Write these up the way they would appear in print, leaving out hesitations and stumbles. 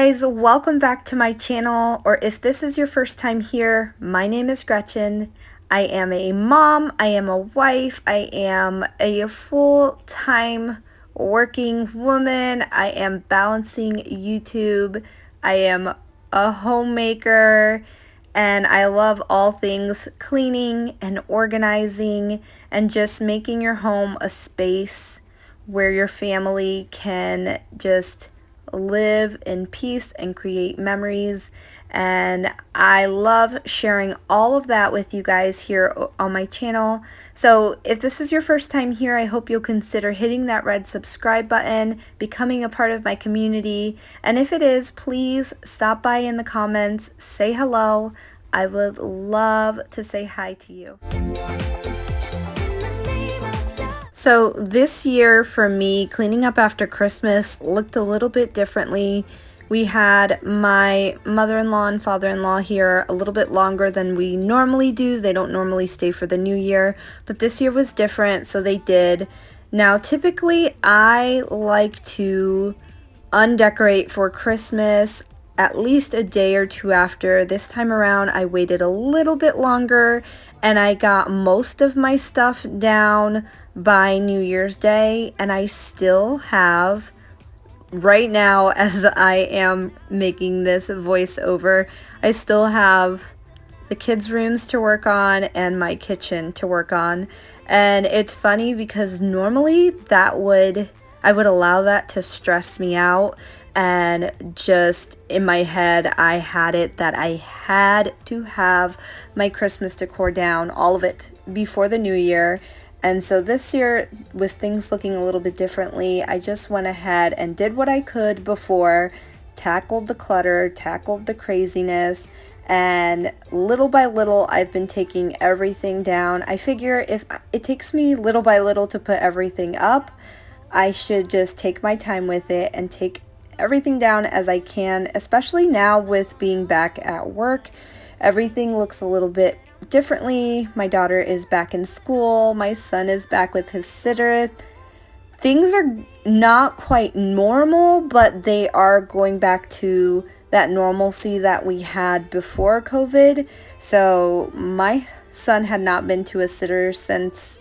guys, welcome back to my channel, or if this is your first time here, my name is Gretchen. I am a mom, I am a wife, I am a full-time working woman, I am balancing YouTube, I am a homemaker, and I love all things cleaning and organizing and just making your home a space where your family can just live in peace and create memories. And I love sharing all of that with you guys here on my channel. So if this is your first time here, I hope you'll consider hitting that red subscribe button, becoming a part of my community, and if it is, please stop by in the comments, say hello. I would love to say hi to you. So this year for me, cleaning up after Christmas looked a little bit differently. We had my mother-in-law and father-in-law here a little bit longer than we normally do. They don't normally stay for the new year, but this year was different, so they did. Now, typically, I like to undecorate for Christmas at least a day or two after. This time around, I waited a little bit longer, and I got most of my stuff down by New Year's Day, and I still have, right now as I am making this voiceover, I still have the kids' rooms to work on and my kitchen to work on. And it's funny because normally I would allow that to stress me out, and just in my head I had it that I had to have my Christmas decor down, all of it, before the new year. And so this year, with things looking a little bit differently, I just went ahead and did what I could before, tackled the clutter, tackled the craziness, and little by little I've been taking everything down. I figure if it takes me little by little to put everything up, I should just take my time with it and take everything down as I can, especially now with being back at work. Everything looks a little bit differently. My daughter is back in school. My son is back with his sitter. Things are not quite normal, but they are going back to that normalcy that we had before COVID. So my son had not been to a sitter since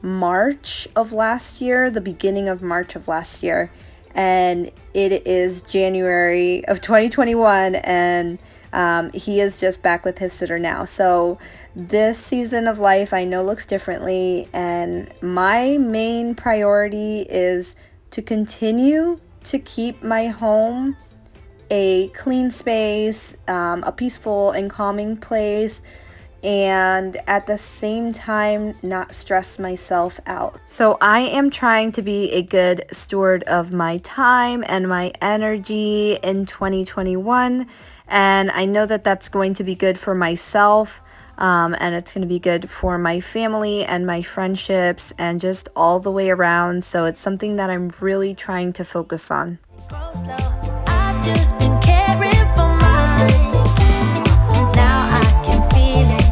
March of last year, the beginning of March of last year, and it is January of 2021, and he is just back with his sitter now. So this season of life I know looks differently, and my main priority is to continue to keep my home a clean space, a peaceful and calming place, and at the same time not stress myself out. So I am trying to be a good steward of my time and my energy in 2021, and I know that that's going to be good for myself, and it's going to be good for my family and my friendships and just all the way around. So it's something that I'm really trying to focus on. I've just been caring for mine. Now I can feel it.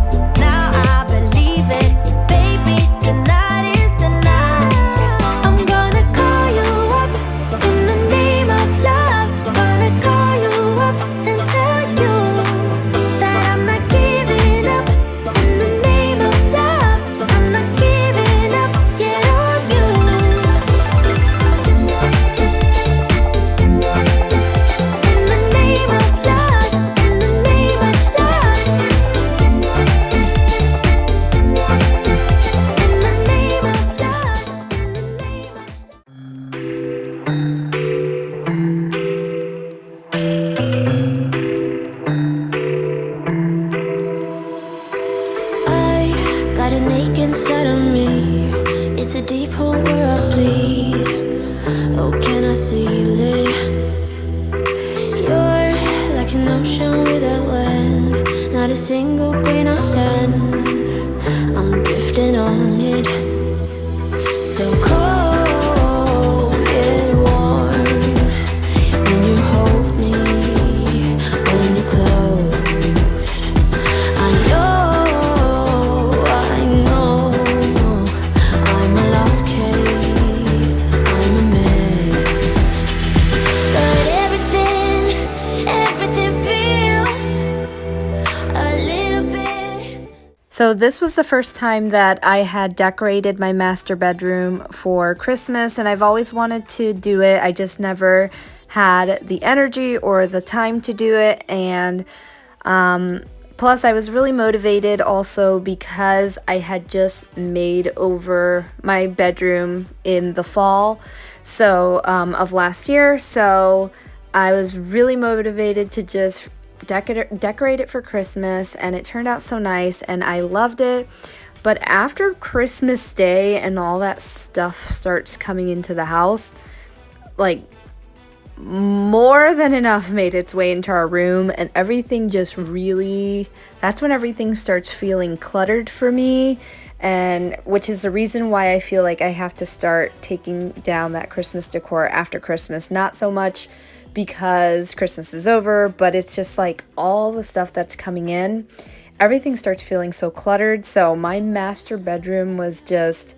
Inside of me, it's a deep hole where I bleed. Oh, can I seal it? You're like an ocean without land, not a single grain of sand. I'm drifting on it, so cold yet warm. When you hold me, when you close, I know. So this was the first time that I had decorated my master bedroom for Christmas, and I've always wanted to do it. I just never had the energy or the time to do it, and plus I was really motivated also because I had just made over my bedroom in the fall of last year. So I was really motivated to just decorate it for Christmas, and it turned out so nice and I loved it. But after Christmas Day and all that stuff starts coming into the house, like more than enough made its way into our room, and everything just really, that's when everything starts feeling cluttered for me, and which is the reason why I feel like I have to start taking down that Christmas decor after Christmas. Not so much because Christmas is over, but it's just like all the stuff that's coming in, everything starts feeling so cluttered. So my master bedroom was just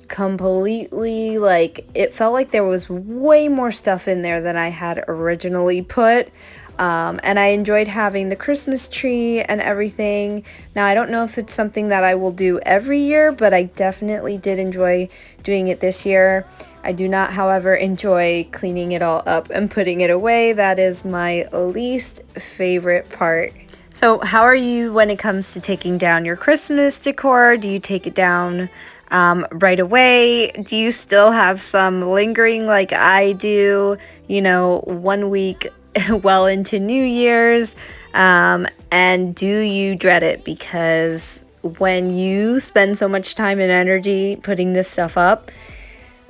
completely, like, it felt like there was way more stuff in there than I had originally put. And I enjoyed having the Christmas tree and everything. Now, I don't know if it's something that I will do every year, but I definitely did enjoy doing it this year. I do not, however, enjoy cleaning it all up and putting it away. That is my least favorite part. So how are you when it comes to taking down your Christmas decor? Do you take it down right away? Do you still have some lingering like I do, 1 week well into New Year's? And do you dread it? Because when you spend so much time and energy putting this stuff up,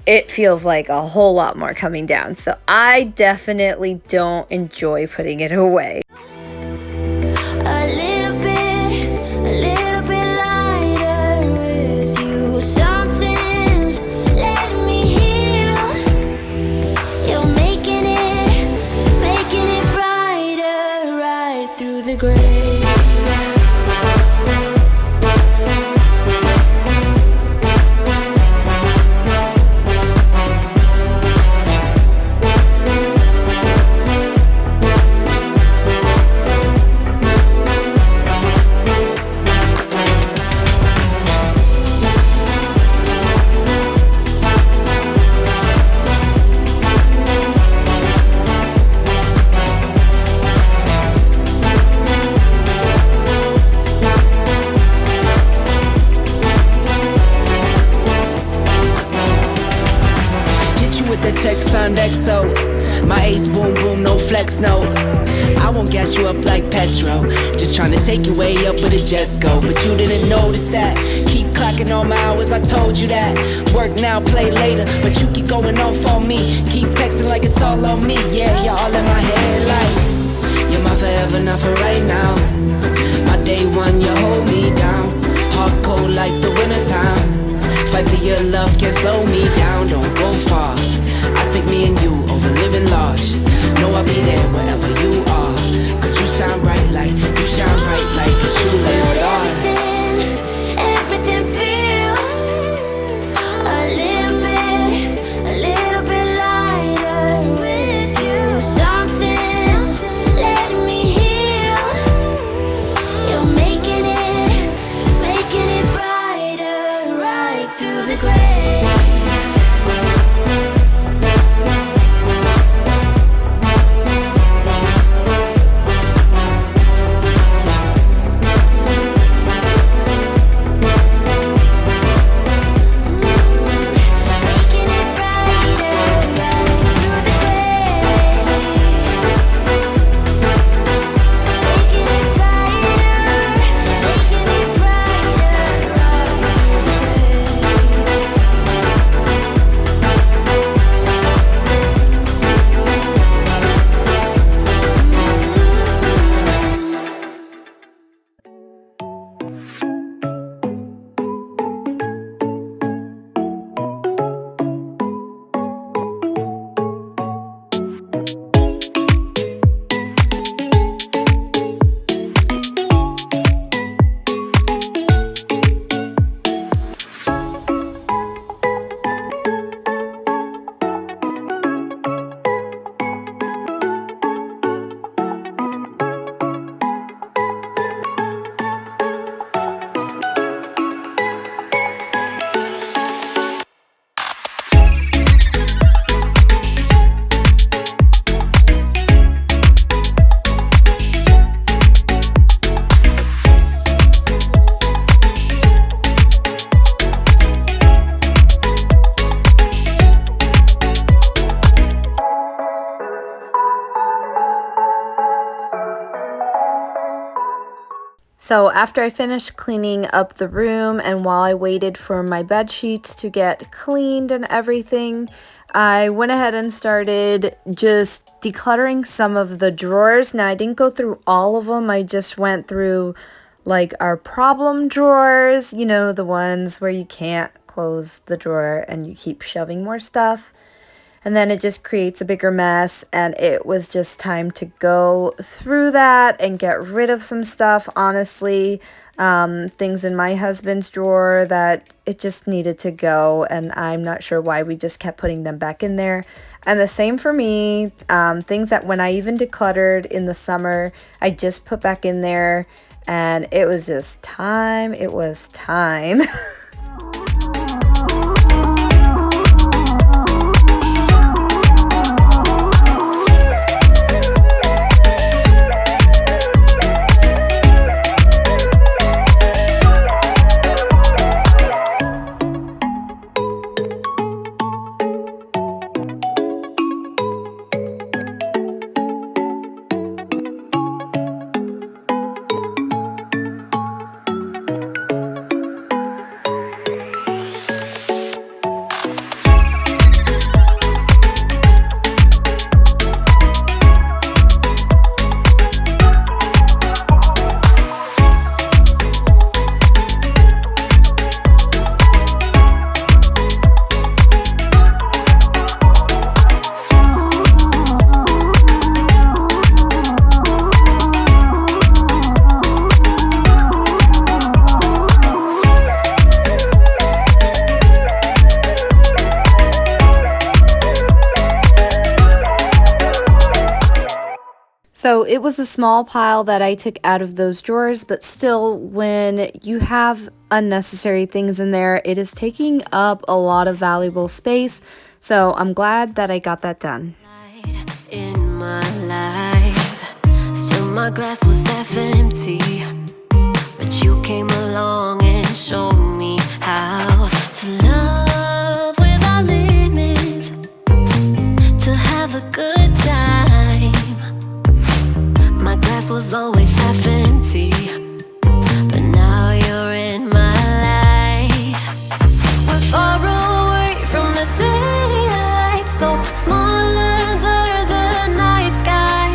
it feels like a whole lot more coming down. So I definitely don't enjoy putting it away. So my ace boom boom, no flex, no. I won't gas you up like petrol. Just trying to take you way up where the jets go. But you didn't notice that. Keep clocking all my hours, I told you that. Work now, play later, but you keep going off on me. Keep texting like it's all on me. Yeah, you're all in my head like you're my forever, not for right now. My day one, you hold me down. Hard cold like the wintertime. Fight for your love, can't slow me down. Don't go far. I take me and you over living large. Know I'll be there wherever you are. Cause you shine bright like a shooting star. Everything feels a little bit lighter with you. Something's letting me heal. You're making it brighter right through the gray. So after I finished cleaning up the room and while I waited for my bed sheets to get cleaned and everything, I went ahead and started just decluttering some of the drawers. Now I didn't go through all of them. I just went through like our problem drawers, you know, the ones where you can't close the drawer and you keep shoving more stuff. And then it just creates a bigger mess, and it was just time to go through that and get rid of some stuff, honestly. Things in my husband's drawer that it just needed to go, and I'm not sure why we just kept putting them back in there. And the same for me, things that when I even decluttered in the summer, I just put back in there, and it was just time. It was time. So it was a small pile that I took out of those drawers, but still, when you have unnecessary things in there, it is taking up a lot of valuable space. So I'm glad that I got that done. In my life, so my glass was half empty, but you came along and showed me how to love without limits, to have a good time. My glass was always half empty, but now you're in my life. We're far away from the city lights, so small under the night sky.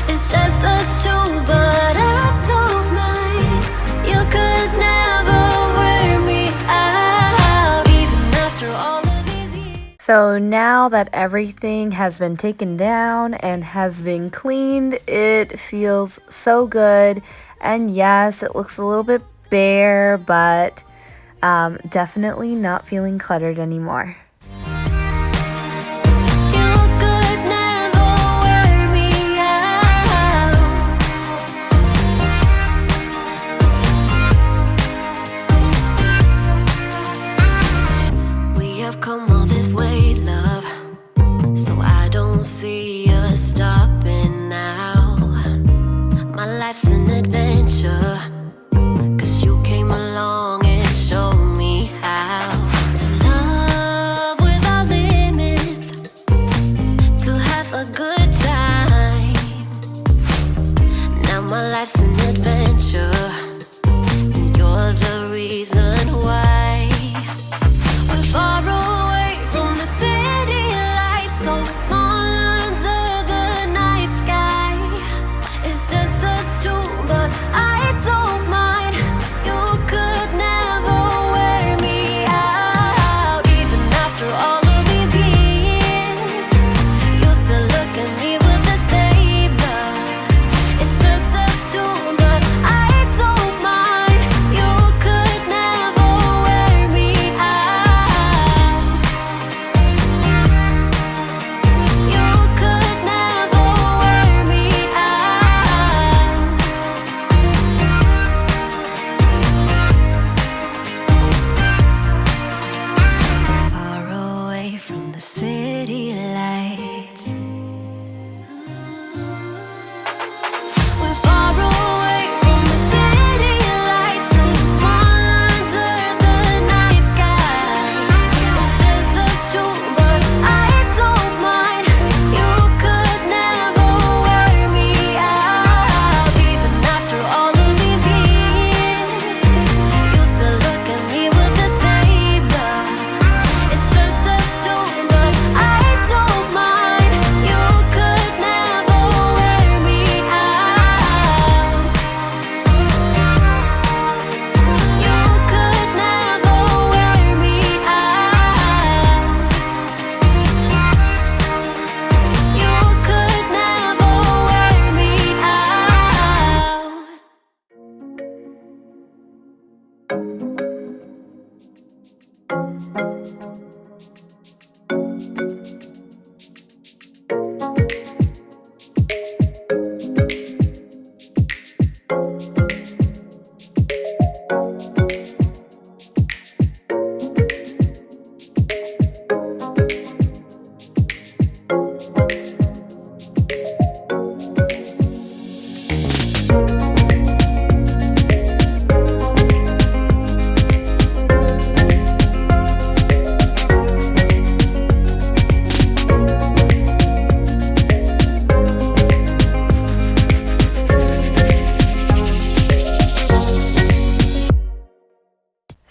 It's just us two, but I don't mind. You could never wear me out, even after all of these years. So now that everything has been taken down and has been cleaned, it feels so good. And yes, it looks a little bit bare, but definitely not feeling cluttered anymore. You could never wear me out. We have come all this way, love, so I don't see us stopping now. My life's an adventure, 'cause you came along and showed me how to love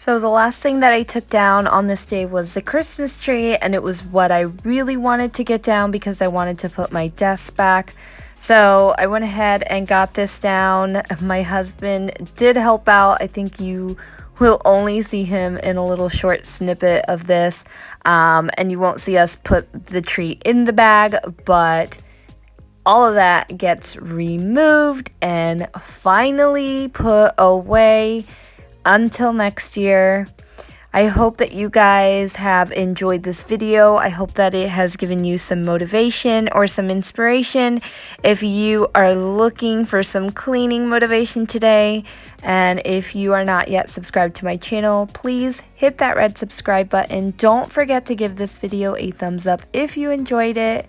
So the last thing that I took down on this day was the Christmas tree, and it was what I really wanted to get down because I wanted to put my desk back. So I went ahead and got this down. My husband did help out. I think you will only see him in a little short snippet of this, and you won't see us put the tree in the bag, but all of that gets removed and finally put away until next year. I hope that you guys have enjoyed this video. I hope that it has given you some motivation or some inspiration if you are looking for some cleaning motivation today. And if you are not yet subscribed to my channel, please hit that red subscribe button. Don't forget to give this video a thumbs up if you enjoyed it.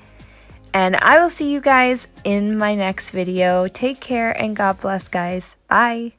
And I will see you guys in my next video. Take care and God bless, guys. Bye.